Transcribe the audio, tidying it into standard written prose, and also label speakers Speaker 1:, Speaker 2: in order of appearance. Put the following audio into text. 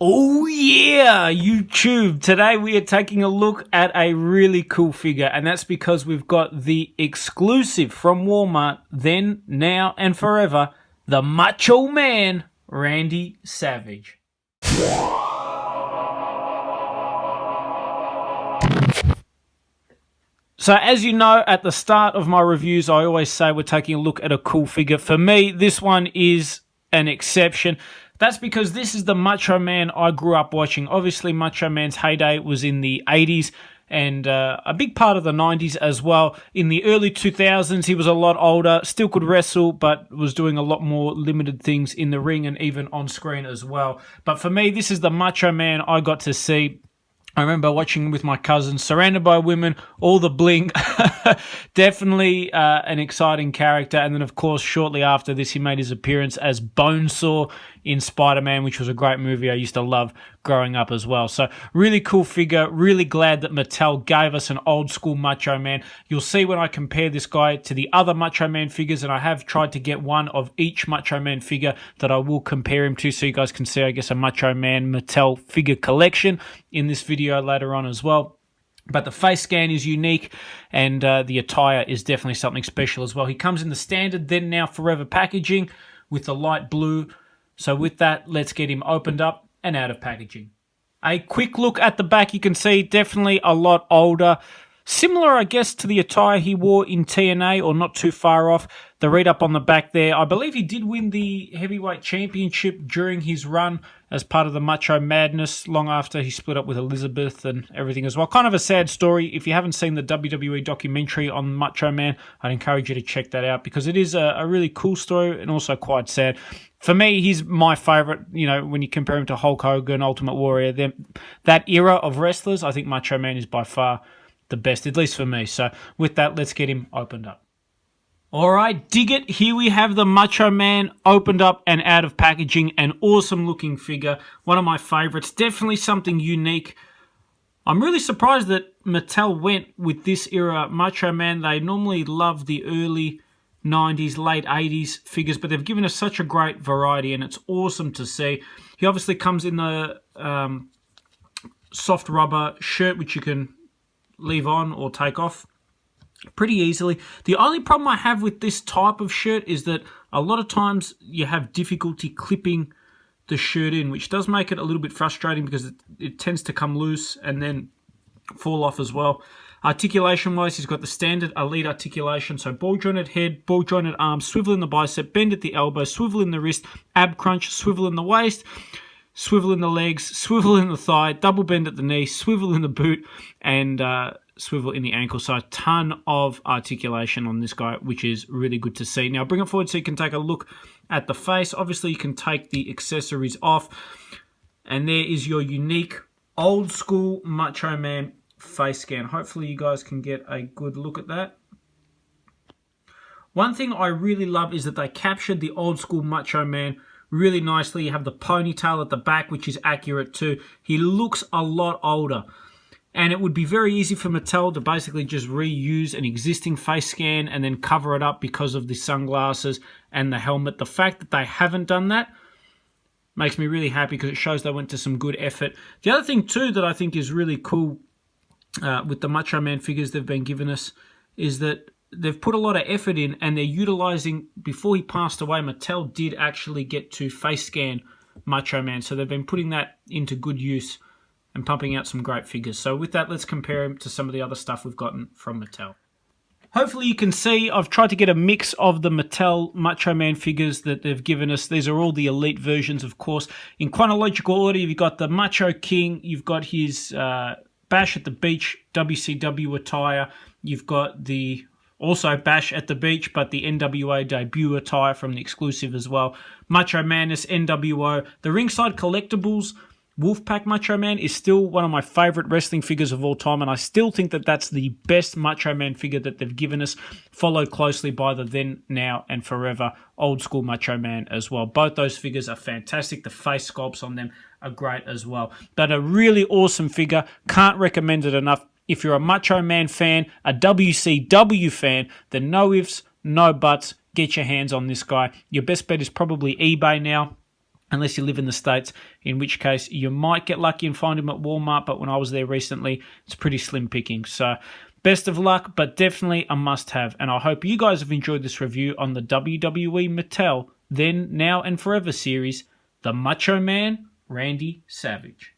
Speaker 1: Oh yeah, YouTube. Today we are taking a look at a really cool figure, and that's because we've got the exclusive from Walmart, then, now, and forever, the Macho Man, Randy Savage. So as you know, at the start of my reviews, I always say we're taking a look at a cool figure. For me, this one is an exception. That's because this is the Macho Man I grew up watching. Obviously, Macho Man's heyday was in the 80s and a big part of the 90s as well. In the early 2000s, he was a lot older, still could wrestle, but was doing a lot more limited things in the ring and even on screen as well. But for me, this is the Macho Man I got to see. I remember watching with my cousins, surrounded by women, all the bling. Definitely an exciting character. And then, of course, shortly after this, he made his appearance as Bonesaw in Spider-Man, which was a great movie I used to love growing up as well. So really cool figure. Really glad that Mattel gave us an old school Macho Man. You'll see when I compare this guy to the other Macho Man figures, and I have tried to get one of each Macho Man figure that I will compare him to, so you guys can see, I guess, a Macho Man Mattel figure collection in this video later on as well. But the face scan is unique, and the attire is definitely something special as well. He comes in the standard, then, now, forever packaging with the light blue. So with that, let's get him opened up and out of packaging. A quick look at the back, you can see definitely a lot older. Similar, I guess, to the attire he wore in TNA, or not too far off. The read-up on the back there, I believe he did win the Heavyweight Championship during his run as part of the Macho Madness, long after he split up with Elizabeth and everything as well. Kind of a sad story. If you haven't seen the WWE documentary on Macho Man, I'd encourage you to check that out, because it is a really cool story and also quite sad. For me, he's my favorite. You know, when you compare him to Hulk Hogan, Ultimate Warrior, that era of wrestlers, I think Macho Man is by far the best, at least for me. So with that, let's get him opened up. All right, dig it. Here we have the Macho Man opened up and out of packaging. An awesome looking figure. One of my favorites. Definitely something unique. I'm really surprised that Mattel went with this era Macho Man. They normally love the early 90s, late 80s figures, but they've given us such a great variety, and it's awesome to see. He obviously comes in the soft rubber shirt, which you can leave on or take off pretty easily. The only problem I have with this type of shirt is that a lot of times you have difficulty clipping the shirt in, which does make it a little bit frustrating because it tends to come loose and then fall off as well. Articulation-wise, he's got the standard elite articulation, so ball-jointed head, ball-jointed arms, swivel in the bicep, bend at the elbow, swivel in the wrist, ab crunch, swivel in the waist, swivel in the legs, swivel in the thigh, double bend at the knee, swivel in the boot, and swivel in the ankle. So a ton of articulation on this guy, which is really good to see. Now, bring it forward so you can take a look at the face. Obviously, you can take the accessories off, and there is your unique old-school Macho Man face scan. Hopefully, you guys can get a good look at that. One thing I really love is that they captured the old-school Macho Man really nicely. You have the ponytail at the back, which is accurate too. He looks a lot older. And it would be very easy for Mattel to basically just reuse an existing face scan and then cover it up because of the sunglasses and the helmet. The fact that they haven't done that makes me really happy, because it shows they went to some good effort. The other thing too that I think is really cool with the Macho Man figures they've been giving us is that they've put a lot of effort in, and they're utilizing, before he passed away, Mattel did actually get to face scan Macho Man. So they've been putting that into good use and pumping out some great figures. So with that, let's compare him to some of the other stuff we've gotten from Mattel. Hopefully you can see I've tried to get a mix of the Mattel Macho Man figures that they've given us. These are all the elite versions, of course. In chronological order, you've got the Macho King, you've got his Bash at the Beach WCW attire, you've got the also Bash at the Beach, but the NWA debut attire from the exclusive as well. Macho Madness, NWO. The ringside collectibles Wolfpack Macho Man is still one of my favorite wrestling figures of all time, and I still think that that's the best Macho Man figure that they've given us, followed closely by the Then, Now, and Forever old school Macho Man as well. Both those figures are fantastic. The face sculpts on them are great as well. But a really awesome figure. Can't recommend it enough. If you're a Macho Man fan, a WCW fan, then no ifs, no buts, get your hands on this guy. Your best bet is probably eBay now. unless you live in the States, in which case you might get lucky and find him at Walmart, but when I was there recently, it's pretty slim picking. So best of luck, but definitely a must-have. And I hope you guys have enjoyed this review on the WWE Mattel Then, Now, and Forever series, the Macho Man, Randy Savage.